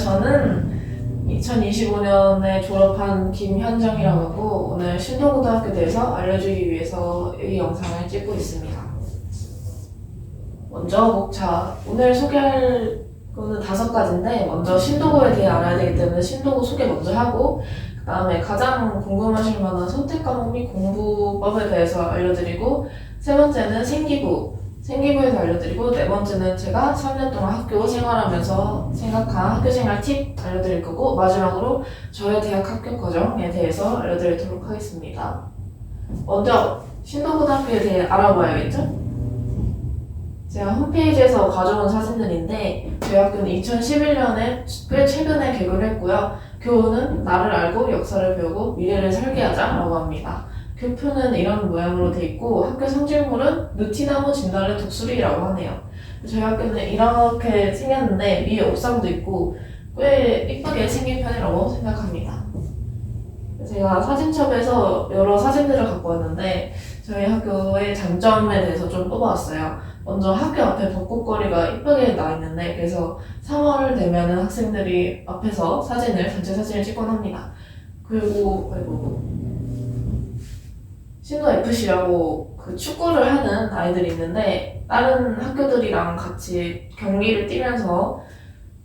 저는 2025년에 졸업한 김현정이라고 하고 오늘 신도고등학교에 대해서 알려주기 위해서 이 영상을 찍고 있습니다. 먼저 목차, 오늘 소개할 거는 5가지인데 먼저 신도고에 대해 알아야 되기 때문에 신도고 소개 먼저 하고 그 다음에 가장 궁금하실 만한 선택 과목 및 공부법에 대해서 알려드리고 세 번째는 생기부에 대해 알려드리고 네 번째는 제가 3년 동안 학교 생활하면서 생각한 학교생활 팁 알려드릴 거고 마지막으로 저의 대학 합격 과정에 대해서 알려드리도록 하겠습니다. 먼저 신도고등학교에 대해 알아봐야겠죠? 제가 홈페이지에서 가져온 사진들인데 저희 학교는 2011년에 꽤 최근에 개교를 했고요. 교훈은 나를 알고 역사를 배우고 미래를 설계하자 라고 합니다. 교표는 이런 모양으로 돼 있고 학교 상징물은 느티나무 진달래 독수리라고 하네요. 저희 학교는 이렇게 생겼는데 위에 옥상도 있고 꽤 이쁘게 생긴 편이라고 생각합니다. 제가 사진첩에서 여러 사진들을 갖고 왔는데 저희 학교의 장점에 대해서 좀 뽑아왔어요. 먼저 학교 앞에 벚꽃거리가 이쁘게 나 있는데 그래서 3월 되면은 학생들이 앞에서 단체 사진을 찍곤 합니다. 그리고 신도 FC라고 그 축구를 하는 아이들이 있는데 다른 학교들이랑 같이 경기를 뛰면서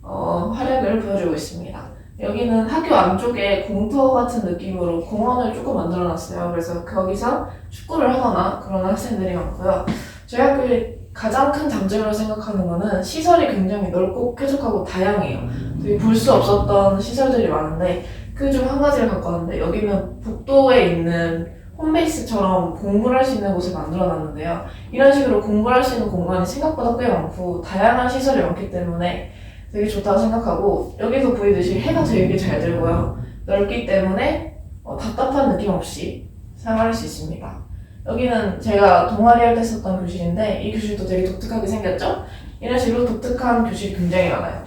활약을 보여주고 있습니다. 여기는 학교 안쪽에 공터 같은 느낌으로 공원을 조금 만들어놨어요. 그래서 거기서 축구를 하거나 그런 학생들이 많고요. 저희 학교의 가장 큰 장점으로 생각하는 거는 시설이 굉장히 넓고 쾌적하고 다양해요. 되게 볼 수 없었던 시설들이 많은데 그 중 한 가지를 갖고 왔는데 여기는 복도에 있는 홈베이스처럼 공부를 할 수 있는 곳을 만들어놨는데요. 이런 식으로 공부를 할 수 있는 공간이 생각보다 꽤 많고 다양한 시설이 많기 때문에 되게 좋다고 생각하고 여기서 보이듯이 해가 되게 잘 들고요. 넓기 때문에 답답한 느낌 없이 사용할 수 있습니다. 여기는 제가 동아리 할 때 썼던 교실인데 이 교실도 되게 독특하게 생겼죠? 이런 식으로 독특한 교실이 굉장히 많아요.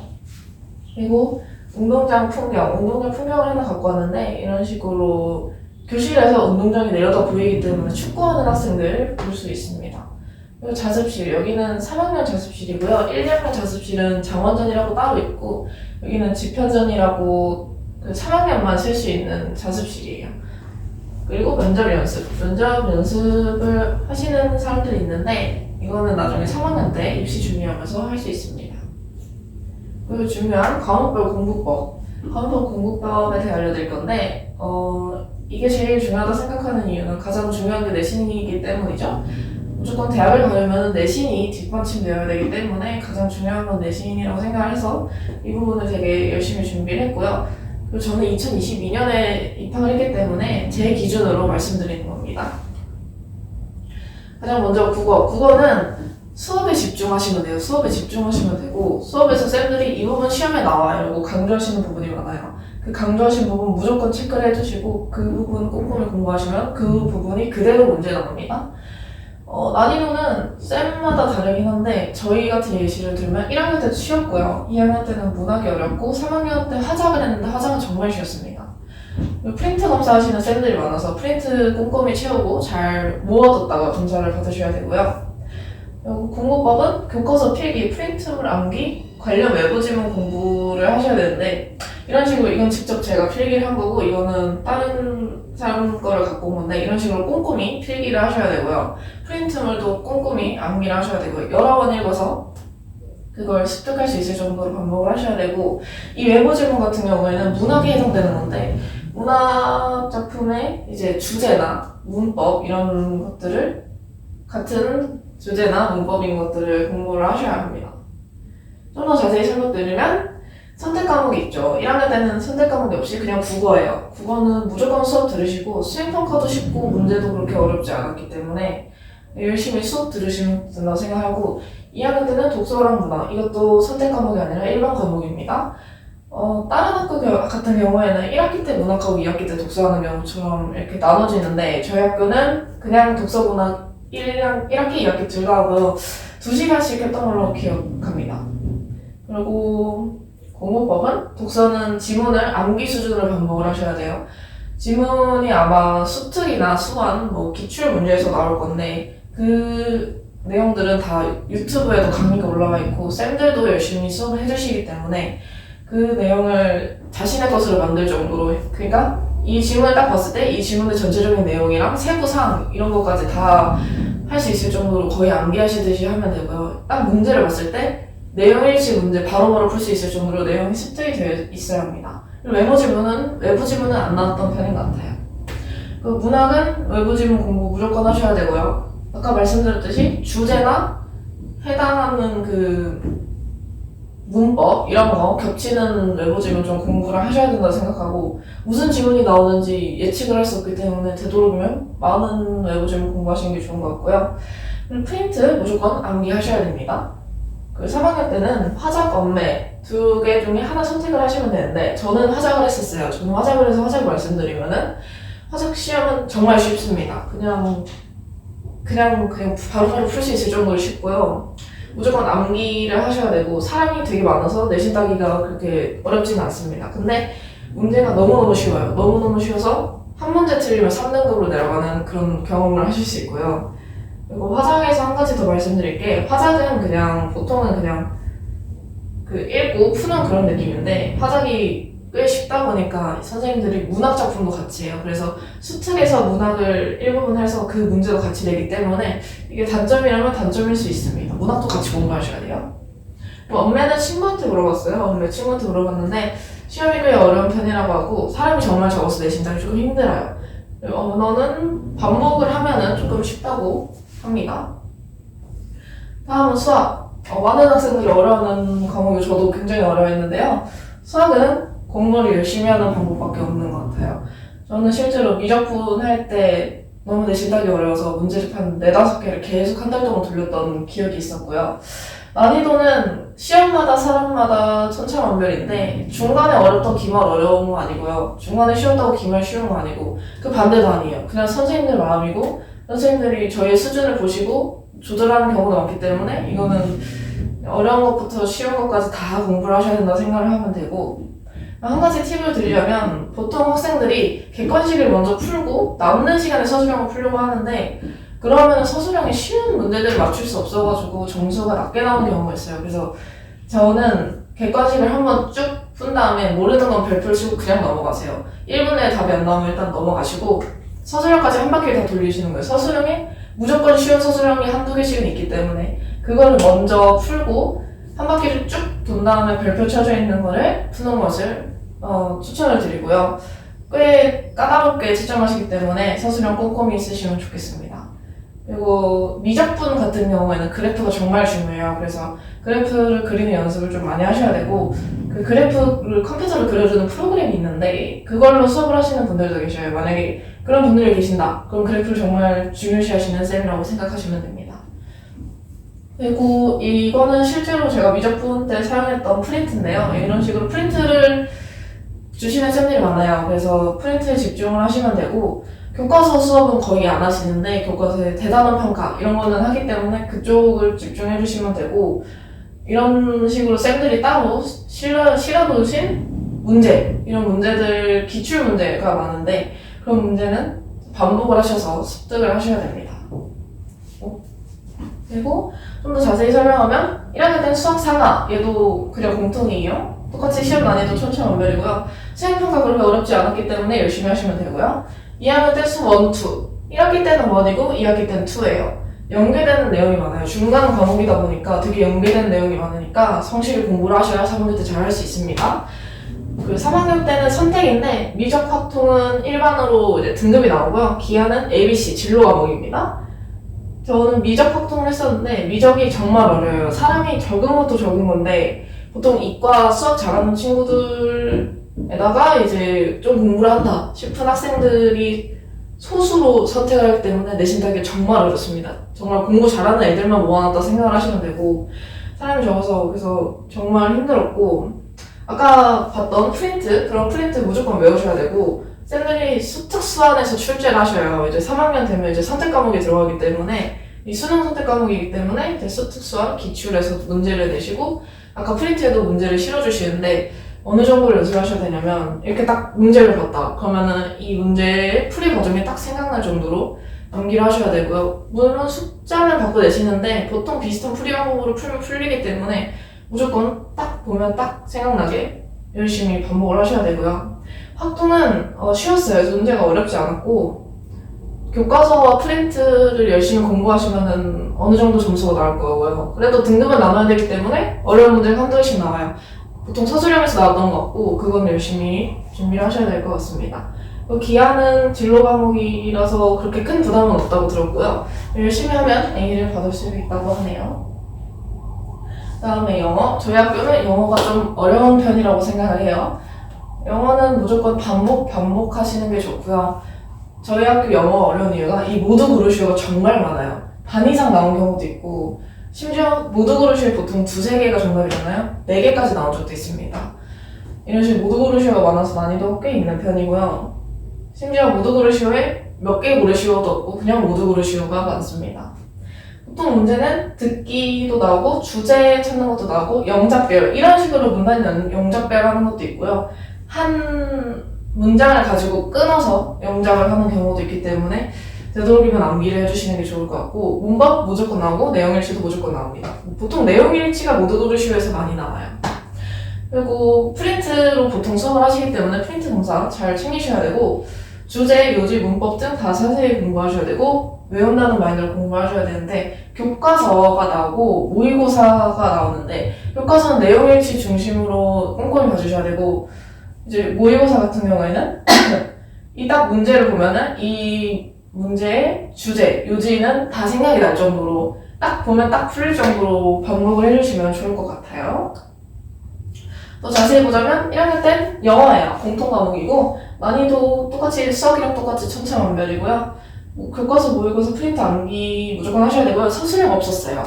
그리고 운동장 풍경을 하나 갖고 왔는데 이런 식으로 교실에서 운동장이 내려다 보이기 때문에 축구하는 학생들 볼 수 있습니다. 그리고 자습실, 여기는 3학년 자습실이고요. 1학년 자습실은 장원전이라고 따로 있고 여기는 집현전이라고 그 3학년만 쓸 수 있는 자습실이에요. 그리고 면접 연습을 하시는 사람들이 있는데 이거는 나중에 3학년 때 입시 준비하면서 할 수 있습니다. 그리고 중요한 과목별 공부법에 대해 알려드릴 건데 이게 제일 중요하다고 생각하는 이유는 가장 중요한 게 내신이기 때문이죠. 무조건 대학을 가려면 내신이 뒷받침되어야 되기 때문에 가장 중요한 건 내신이라고 생각을 해서 이 부분을 되게 열심히 준비를 했고요. 그리고 저는 2022년에 입학을 했기 때문에 제 기준으로 말씀드리는 겁니다. 가장 먼저 국어는 수업에 집중하시면 돼요. 수업에 집중하시면 되고 수업에서 쌤들이 이 부분 시험에 나와요 라고 강조하시는 부분이 많아요. 그 강조하신 부분 무조건 체크를 해주시고 그 부분 꼼꼼히 공부하시면 그 부분이 그대로 문제 나옵니다. 난이도는 쌤마다 다르긴 한데 저희 같은 예시를 들면 1학년 때도 쉬웠고요. 2학년 때는 문학이 어렵고 3학년 때 화작을 했는데 화작은 정말 쉬웠습니다. 프린트 검사하시는 쌤들이 많아서 프린트 꼼꼼히 채우고 잘 모아뒀다가 검사를 받으셔야 되고요. 그리고 공부법은 교과서 필기, 프린트물 암기, 관련 외부 지문 공부를 하셔야 되는데 이런 식으로 이건 직접 제가 필기를 한 거고 이거는 다른 사람 거를 갖고 온 건데 이런 식으로 꼼꼼히 필기를 하셔야 되고요. 프린트물도 꼼꼼히 암기를 하셔야 되고요. 여러 번 읽어서 그걸 습득할 수 있을 정도로 반복을 하셔야 되고 이 외부 지문 같은 경우에는 문학에 해당되는 건데 문학 작품의 이제 주제나 문법 이런 것들을 같은 주제나 문법인 것들을 공부를 하셔야 합니다. 좀 더 자세히 설명드리면 선택 과목이 있죠. 1학년 때는 선택 과목이 없이 그냥 국어예요. 국어는 무조건 수업 들으시고 수행평가도 쉽고 문제도 그렇게 어렵지 않았기 때문에 열심히 수업 들으시면 된다고 생각하고 2학년 때는 독서랑 문학 이것도 선택 과목이 아니라 일반 과목입니다. 다른 학교 같은 경우에는 1학기 때 문학하고 2학기 때 독서하는 경우처럼 이렇게 나눠지는데 저희 학교는 그냥 독서 문학 1학기, 2학기 둘 다 하고 2시간씩 했던 걸로 기억합니다. 그리고 공부법은 독서는 지문을 암기 수준으로 반복을 하셔야 돼요. 지문이 아마 수특이나 수완, 기출 문제에서 나올 건데 그 내용들은 다 유튜브에도 강의가 올라와 있고 쌤들도 열심히 수업을 해주시기 때문에 그 그 내용을 자신의 것으로 만들 정도로, 그러니까 이 지문을 딱 봤을 때 이 지문의 전체적인 내용이랑 세부사항 이런 것까지 다 할 수 있을 정도로 거의 암기하시듯이 하면 되고요. 딱 문제를 봤을 때 내용 일치 문제 바로바로 풀 수 있을 정도로 내용이 습득이 되어 있어야 합니다. 그리고 외부 지문은 안 나왔던 편인 것 같아요. 그 문학은 외부 지문 공부 무조건 하셔야 되고요. 아까 말씀드렸듯이 주제나 해당하는 그 문법 이런 거 겹치는 외부 지문 좀 공부를 하셔야 된다고 생각하고, 무슨 지문이 나오는지 예측을 할 수 없기 때문에 되도록이면 많은 외부 지문 공부하시는 게 좋은 것 같고요. 그리고 프린트 무조건 암기하셔야 됩니다. 그 3학년 때는 화작, 언매 두 개 중에 하나 선택을 하시면 되는데, 저는 화작을 했었어요. 저는 화작을 해서 화작 말씀드리면은 화작 시험은 정말 쉽습니다. 그냥 바로바로 풀 수 있을 정도로 쉽고요. 무조건 암기를 하셔야 되고, 사람이 되게 많아서 내신 따기가 그렇게 어렵지는 않습니다. 근데 문제가 너무너무 쉬워요. 너무너무 쉬워서 한 문제 틀리면 3등급으로 내려가는 그런 경험을 하실 수 있고요. 그리고 화작에서 한 가지 더 말씀드릴 게, 화작은 보통은 그냥 그 읽고 푸는 그런 느낌인데, 화작이 꽤 쉽다 보니까 선생님들이 문학 작품도 같이 해요. 그래서 수특에서 문학을 일부분 해서 그 문제도 같이 내기 때문에 이게 단점이라면 단점일 수 있습니다. 문학도 같이 공부하셔야 돼요. 언매는 친구한테 물어봤어요. 언매 친구한테 물어봤는데 시험이 꽤 어려운 편이라고 하고, 사람이 정말 적어서 내신다기 조금 힘들어요. 언어는 반복을 하면은 조금 쉽다고 합니다. 다음은 수학. 많은 학생들이 어려워하는 과목이 저도 굉장히 어려워했는데요. 수학은 공부를 열심히 하는 방법밖에 없는 것 같아요. 저는 실제로 미적분 할 때 너무 내신 따기 어려워서 문제집 한 4-5개를 계속 한 달 동안 돌렸던 기억이 있었고요. 난이도는 시험마다 사람마다 천차만별인데, 중간에 어렵다고 기말 어려운 거 아니고요. 중간에 쉬웠다고 기말 쉬운 거 아니고, 그 반대도 아니에요. 그냥 선생님들 마음이고, 선생님들이 저희의 수준을 보시고 조절하는 경우도 많기 때문에, 이거는 어려운 것부터 쉬운 것까지 다 공부를 하셔야 된다고 생각을 하면 되고, 한 가지 팁을 드리려면, 보통 학생들이 객관식을 먼저 풀고 남는 시간에 서술형을 풀려고 하는데, 그러면 서술형이 쉬운 문제들을 맞출 수 없어가지고 점수가 낮게 나오는 경우가 있어요. 그래서 저는 객관식을 한번 쭉 푼 다음에 모르는 건 별표를 치고 그냥 넘어가세요. 1분 내에 답이 안 나오면 일단 넘어가시고 서술형까지 한 바퀴를 다 돌리시는 거예요. 서술형에 무조건 쉬운 서술형이 한두 개씩은 있기 때문에 그거를 먼저 풀고 한 바퀴를 쭉 돈 다음에 별표 쳐져 있는 거를 푸는 것을 추천을 드리고요. 꽤 까다롭게 채점하시기 때문에 서술형 꼼꼼히 쓰시면 좋겠습니다. 그리고 미적분 같은 경우에는 그래프가 정말 중요해요. 그래서 그래프를 그리는 연습을 좀 많이 하셔야 되고, 그 그래프를 컴퓨터로 그려주는 프로그램이 있는데 그걸로 수업을 하시는 분들도 계셔요. 만약에 그런 분들이 계신다, 그럼 그래프를 정말 중요시 하시는 쌤이라고 생각하시면 됩니다. 그리고 이거는 실제로 제가 미적분 때 사용했던 프린트인데요. 이런 식으로 프린트를 주시는 쌤들이 많아요. 그래서 프린트에 집중을 하시면 되고, 교과서 수업은 거의 안 하시는데 교과서의 대단원 평가 이런 거는 하기 때문에 그쪽을 집중해 주시면 되고, 이런 식으로 쌤들이 따로 실어놓으신 문제, 이런 문제들 기출 문제가 많은데 그런 문제는 반복을 하셔서 습득을 하셔야 됩니다. 그리고 좀 더 자세히 설명하면 1학년 때는 수학 상하, 얘도 그냥 공통이에요. 똑같이 시험 난이도 천차만별이고요. 수행평가 그렇게 어렵지 않았기 때문에 열심히 하시면 되고요. 2학년 때 수 1, 2. 1학기 때는 1이고 2학기 때는 2예요. 연계되는 내용이 많아요. 중간 과목이다 보니까 되게 연계되는 내용이 많으니까 성실히 공부를 하셔야 3학년 때 잘 할 수 있습니다. 그 3학년 때는 선택인데 미적 확통은 일반으로 이제 등급이 나오고요. 기하는 ABC 진로 과목입니다. 저는 미적 확통을 했었는데 미적이 정말 어려워요. 사람이 적은 것도 적은 건데 보통 이과 수학 잘하는 친구들에다가 이제 좀 공부를 한다 싶은 학생들이 소수로 선택을 하기 때문에 내신 따기 정말 어렵습니다. 정말 공부 잘하는 애들만 모아놨다 생각을 하시면 되고, 사람이 적어서 그래서 정말 힘들었고, 아까 봤던 프린트, 그런 프린트 무조건 외우셔야 되고, 쌤들이 수특수안에서 출제를 하셔요. 이제 3학년 되면 이제 선택 과목이 들어가기 때문에, 이 수능 선택 과목이기 때문에 이제 수특수안 기출에서 문제를 내시고, 아까 프린트에도 문제를 실어주시는데 어느 정도를 연습하셔야 되냐면, 이렇게 딱 문제를 봤다 그러면은 이 문제의 풀이 과정이 딱 생각날 정도로 암기를 하셔야 되고요. 물론 숫자를 바꿔 내시는데 보통 비슷한 풀이 방법으로 풀면 풀리기 때문에 무조건 딱 보면 딱 생각나게 열심히 반복을 하셔야 되고요. 확통은 쉬웠어요. 문제가 어렵지 않았고 교과서와 프린트를 열심히 공부하시면은 어느 정도 점수가 나올 거고요. 그래도 등급은 나눠야 되기 때문에 어려운 문제가 한두 개씩 나와요. 보통 서술형에서 나왔던 것 같고 그건 열심히 준비를 하셔야 될 것 같습니다. 기하는 진로 과목이라서 그렇게 큰 부담은 없다고 들었고요. 열심히 하면 A를 받을 수 있다고 하네요. 다음에 영어. 저희 학교는 영어가 좀 어려운 편이라고 생각을 해요. 영어는 무조건 반복하시는 게 좋고요. 저희 학교 영어 어려운 이유가 이 모두 고르시오가 정말 많아요. 반 이상 나온 경우도 있고 심지어 모두 고르시오에 보통 2-3개가 정답이잖아요. 4개까지 나온 적도 있습니다. 이런 식으로 모두 고르시오가 많아서 난이도가 꽤 있는 편이고요. 심지어 모두 고르시오에 몇 개 고르시오도 없고 그냥 모두 고르시오가 많습니다. 보통 문제는 듣기도 나오고 주제 찾는 것도 나오고 영작별 이런 식으로 문단이 영작별 하는 것도 있고요. 한 문장을 가지고 끊어서 영작을 하는 경우도 있기 때문에 되도록이면 암기를 해주시는 게 좋을 것 같고 문법 무조건 나오고 내용일치도 무조건 나옵니다. 보통 내용일치가 모두 고르시오에서 많이 나와요. 그리고 프린트로 보통 수업을 하시기 때문에 프린트 검사 잘 챙기셔야 되고 주제, 요지, 문법 등 다 자세히 공부하셔야 되고 외운다는 마인드로 공부하셔야 되는데 교과서가 나오고 모의고사가 나오는데 교과서는 내용일치 중심으로 꼼꼼히 봐주셔야 되고 이제 모의고사 같은 경우에는 이 딱 문제를 보면은 이 문제의 주제, 요지는 다 생각이 날 정도로 딱 보면 딱 풀릴 정도로 반복을 해주시면 좋을 것 같아요. 더 자세히 보자면 1학년 땐 영어예요. 공통 과목이고 난이도 똑같이 수학이랑 똑같이 천차만별이고요. 교과서, 모의고사, 프린트 암기 무조건 하셔야 되고요. 서술형 없었어요.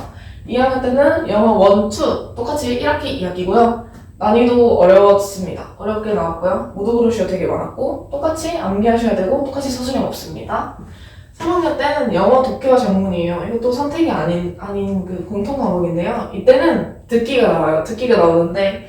2학년 때는 영어 1, 2 똑같이 1학기, 2학기고요. 난이도 어려웠습니다. 어렵게 나왔고요. 모두 고르시오 되게 많았고 똑같이 암기하셔야 되고 똑같이 서술형 없습니다. 3학년 때는 영어 독해와 전문이에요. 이것도 선택이 아닌 그 공통 과목인데요. 이때는 듣기가 나와요. 듣기가 나오는데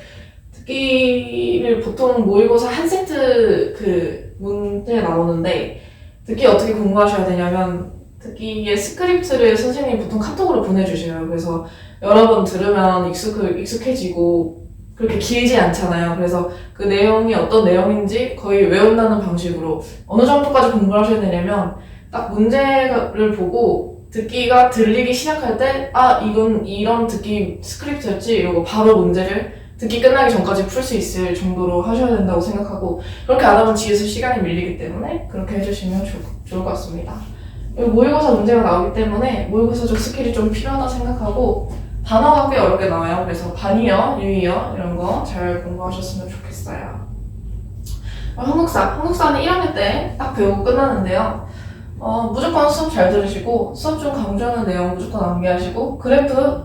듣기를 보통 모의고사 한 세트 그 문제 나오는데 듣기 어떻게 공부하셔야 되냐면 듣기의 스크립트를 선생님이 보통 카톡으로 보내주셔요. 그래서 여러 번 들으면 익숙해지고 그렇게 길지 않잖아요. 그래서 그 내용이 어떤 내용인지 거의 외운다는 방식으로 어느 정도까지 공부를 하셔야 되냐면 딱 문제를 보고 듣기가 들리기 시작할 때 이건 이런 듣기 스크립트였지 이러고 바로 문제를 듣기 끝나기 전까지 풀 수 있을 정도로 하셔야 된다고 생각하고 그렇게 안 하면 뒤에서 시간이 밀리기 때문에 그렇게 해주시면 좋을 것 같습니다. 그리고 모의고사 문제가 나오기 때문에 모의고사적 스킬이 좀 필요하다 생각하고 단어가 꽤 어렵게 나와요. 그래서 반의어, 유의어 이런 거 잘 공부하셨으면 좋겠어요. 한국사는 1학년 때 딱 배우고 끝나는데요. 무조건 수업 잘 들으시고 수업 중 강조하는 내용 무조건 암기하시고 그래프,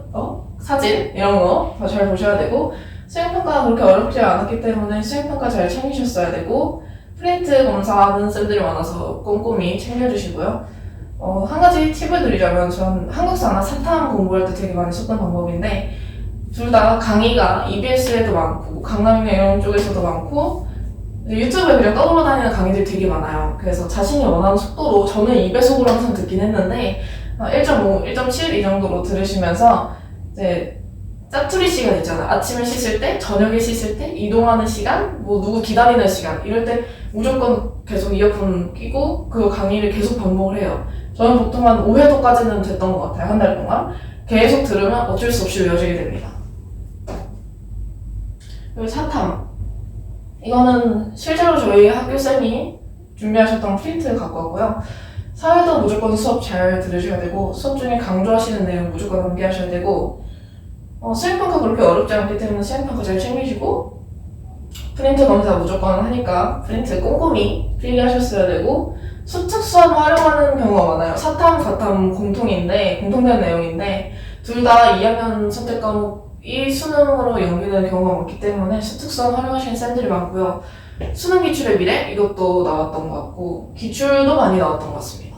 사진 이런 거 잘 보셔야 되고 수행평가가 그렇게 어렵지 않았기 때문에 수행평가 잘 챙기셨어야 되고 프린트 검사하는 쌤들이 많아서 꼼꼼히 챙겨주시고요. 한 가지 팁을 드리자면 전 한국사나 사탐 공부할 때 되게 많이 썼던 방법인데 둘 다 강의가 EBS에도 많고 강남이나 이런 쪽에서도 많고 유튜브에 그냥 떠돌아다니는 강의들이 되게 많아요. 그래서 자신이 원하는 속도로 저는 2배속으로 항상 듣긴 했는데 1.5, 1.7 이 정도로 들으시면서 이제 짜투리 시간 있잖아요. 아침에 씻을 때, 저녁에 씻을 때, 이동하는 시간, 누구 기다리는 시간 이럴 때 무조건 계속 이어폰 끼고 그 강의를 계속 반복을 해요. 저는 보통 한 5회도까지는 됐던 것 같아요. 한 달 동안. 계속 들으면 어쩔 수 없이 외워지게 됩니다. 그리고 사탐. 이거는 실제로 저희 학교쌤이 준비하셨던 프린트 갖고 왔고요. 사회도 무조건 수업 잘 들으셔야 되고 수업 중에 강조하시는 내용 무조건 암기하셔야 되고 수행평가 그렇게 어렵지 않기 때문에 수행평가 잘 챙기시고 프린트 검사 무조건 하니까 프린트 꼼꼼히 필기하셨어야 되고 수특수한 활용하는 경우가 많아요. 사탐, 과탐 공통된 내용인데 둘 다 2학년 선택 과목이 수능으로 연기되는 경우가 많기 때문에 수특수한 활용하시는 쌤들이 많고요. 수능 기출의 미래? 이것도 나왔던 것 같고 기출도 많이 나왔던 것 같습니다.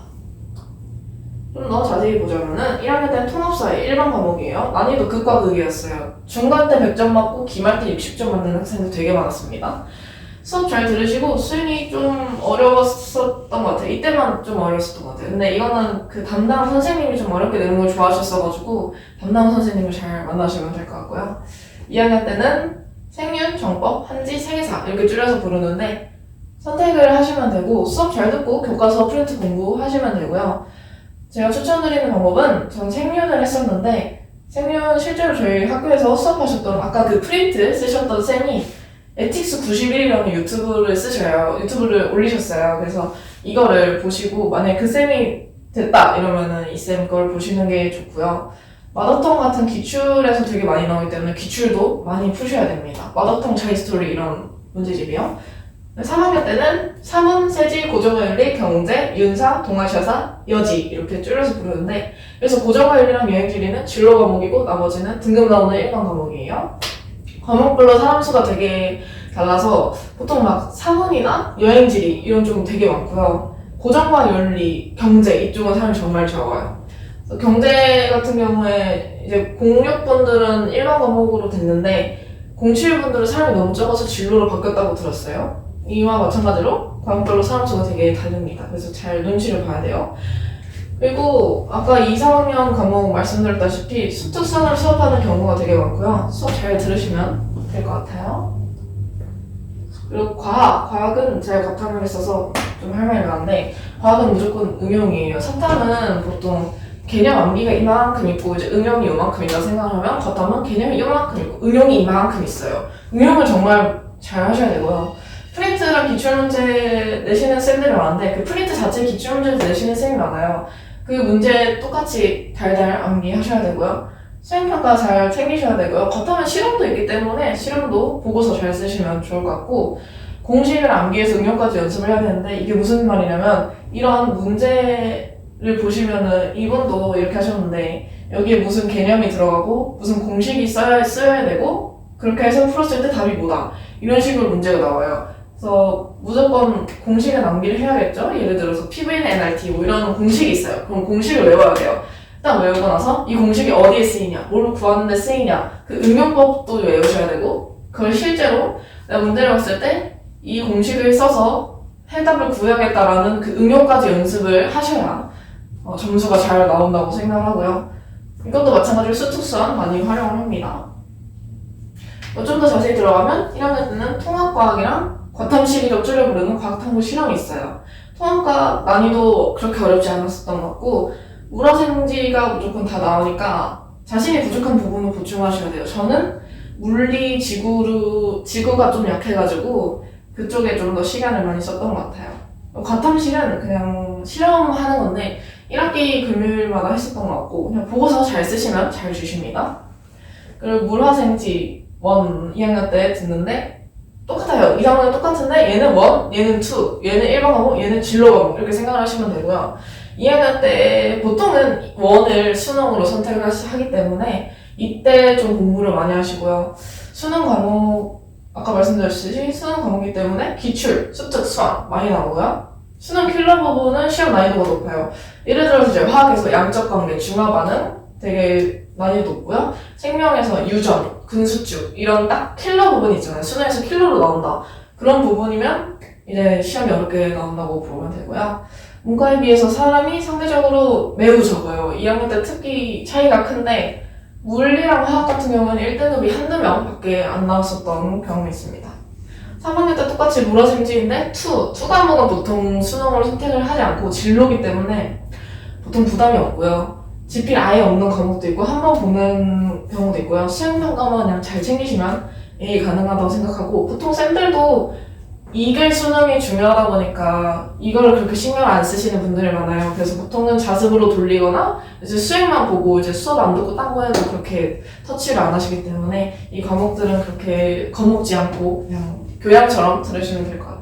좀 더 자세히 보자면은 1학년 때는 통합사회 일반 과목이에요. 난이도 극과 극이었어요. 중간 때 100점 맞고 기말 때 60점 맞는 학생들 되게 많았습니다. 수업 잘 들으시고 수행이 좀 어려웠었던 것 같아요. 이때만 좀 어려웠었던 것 같아요. 근데 이거는 그 담당 선생님이 좀 어렵게 내는 걸 좋아하셨어가지고 담당 선생님을 잘 만나시면 될 것 같고요. 2학년 때는 생윤, 정법, 한지, 세계사 이렇게 줄여서 부르는데 선택을 하시면 되고 수업 잘 듣고 교과서 프린트 공부하시면 되고요. 제가 추천드리는 방법은 전 생윤을 했었는데 생윤 실제로 저희 학교에서 수업하셨던 아까 그 프린트 쓰셨던 쌤이 에틱스 91이라는 유튜브를 올리셨어요. 그래서 이거를 보시고 만약에 그 쌤이 됐다 이러면은 이 쌤 걸 보시는 게 좋고요. 마더텅 같은 기출에서 되게 많이 나오기 때문에 기출도 많이 푸셔야 됩니다. 마더텅 자이스토리 이런 문제집이요. 3학년 때는 사문, 세지, 고정화윤리, 경제, 윤사, 동아시아사, 여지 이렇게 줄여서 부르는데 그래서 고정화윤리랑 여행지리는 진로 과목이고 나머지는 등급 나오는 일반 과목이에요. 과목별로 사람 수가 되게 달라서 보통 막 사문이나 여행지리 이런 쪽은 되게 많고요. 고정화윤리, 경제 이쪽은 사람이 정말 적어요. 그래서 경제 같은 경우에 이제 06분들은 일반 과목으로 됐는데 07분들은 사람이 너무 적어서 진로로 바뀌었다고 들었어요. 이와 마찬가지로 과목별로 사람 수가 되게 다릅니다. 그래서 잘 눈치를 봐야 돼요. 그리고 아까 2, 4학년 과목 말씀드렸다시피 수특선을 수업하는 경우가 되게 많고요. 수업 잘 들으시면 될 것 같아요. 그리고 과학은 제가 과탐을 했어서 좀 할 말이 많은데 과학은 무조건 응용이에요. 사탐은 보통 개념 암기가 이만큼 있고 이제 응용이 이만큼 있다고 생각하면 과탐은 개념이 이만큼 있고 응용이 이만큼 있어요. 응용을 정말 잘 하셔야 되고요. 프린트랑 기출문제 내시는 쌤들이 많은데 그 프린트 자체 기출문제 내시는 쌤이 많아요. 그 문제 똑같이 달달 암기하셔야 되고요. 수행평가 잘 챙기셔야 되고요. 과탐은 실험도 있기 때문에 실험도 보고서 잘 쓰시면 좋을 것 같고 공식을 암기해서 응용까지 연습을 해야 되는데 이게 무슨 말이냐면 이런 문제를 보시면은 이번도 이렇게 하셨는데 여기에 무슨 개념이 들어가고 무슨 공식이 쓰여야 되고 그렇게 해서 풀었을 때 답이 뭐다 이런 식으로 문제가 나와요. 그래서 무조건 공식은 암기를 해야겠죠? 예를 들어서 PV는 NRT 뭐 이런 공식이 있어요. 그럼 공식을 외워야 돼요. 일단 외우고 나서 이 공식이 어디에 쓰이냐, 뭘 구하는데 쓰이냐, 그 응용법도 외우셔야 되고 그걸 실제로 내가 문제를 봤을 때 이 공식을 써서 해답을 구해야겠다라는 그 응용까지 연습을 하셔야 점수가 잘 나온다고 생각하고요. 이것도 마찬가지로 수특수한 많이 활용을 합니다. 좀 더 자세히 들어가면 1학년 때는 통합과학이랑 과탐식이라고 줄여 부르는 과학탐구 실험이 있어요. 통합과학 난이도 그렇게 어렵지 않았었던 것 같고 물화생지가 무조건 다 나오니까 자신이 부족한 부분을 보충하셔야 돼요. 저는 물리, 지구가 좀 약해가지고 그쪽에 좀 더 시간을 많이 썼던 것 같아요. 과탐식은 그냥 실험하는 건데 1학기 금요일마다 했었던 것 같고 그냥 보고서 잘 쓰시면 잘 주십니다. 그리고 물화생지 1, 2학년 때 듣는데 똑같아요. 2, 3학년 똑같은데 얘는 1, 얘는 2, 얘는 일반 과목, 얘는 진로 과목 이렇게 생각을 하시면 되고요. 2학년 때 보통은 1을 수능으로 선택을 하기 때문에 이때 좀 공부를 많이 하시고요. 수능 과목 아까 말씀드렸듯이 수능 과목이기 때문에 기출, 수특, 수학 많이 나오고요. 수능 킬러 부분은 시험 난이도가 높아요. 예를 들어서 이제 화학에서 양적 관계, 중화 반응 되게 난이도 높고요. 생명에서 유전, 근수축 이런 딱 킬러 부분이 있잖아요. 수능에서 킬러로 나온다. 그런 부분이면 이제 시험이 어렵게 나온다고 보면 되고요. 문과에 비해서 사람이 상대적으로 매우 적어요. 2학년 때 특히 차이가 큰데 물리랑 화학 같은 경우는 1등급이 한두 명밖에 안 나왔었던 경험이 있습니다. 3학년 때 똑같이 물화생지인데 2 과목은 보통 수능으로 선택을 하지 않고 진로기 때문에 보통 부담이 없고요. 지필 아예 없는 과목도 있고 한 번 보는 경우도 있고요. 수행평가만 그냥 잘 챙기시면 A 가능하다고 생각하고 보통 쌤들도 이글 수능이 중요하다 보니까 이거를 그렇게 신경 안 쓰시는 분들이 많아요. 그래서 보통은 자습으로 돌리거나 이제 수행만 보고 이제 수업 안 듣고 딴 거 해도 그렇게 터치를 안 하시기 때문에 이 과목들은 그렇게 겁먹지 않고 그냥 교양처럼 들으시면 될 것 같아요.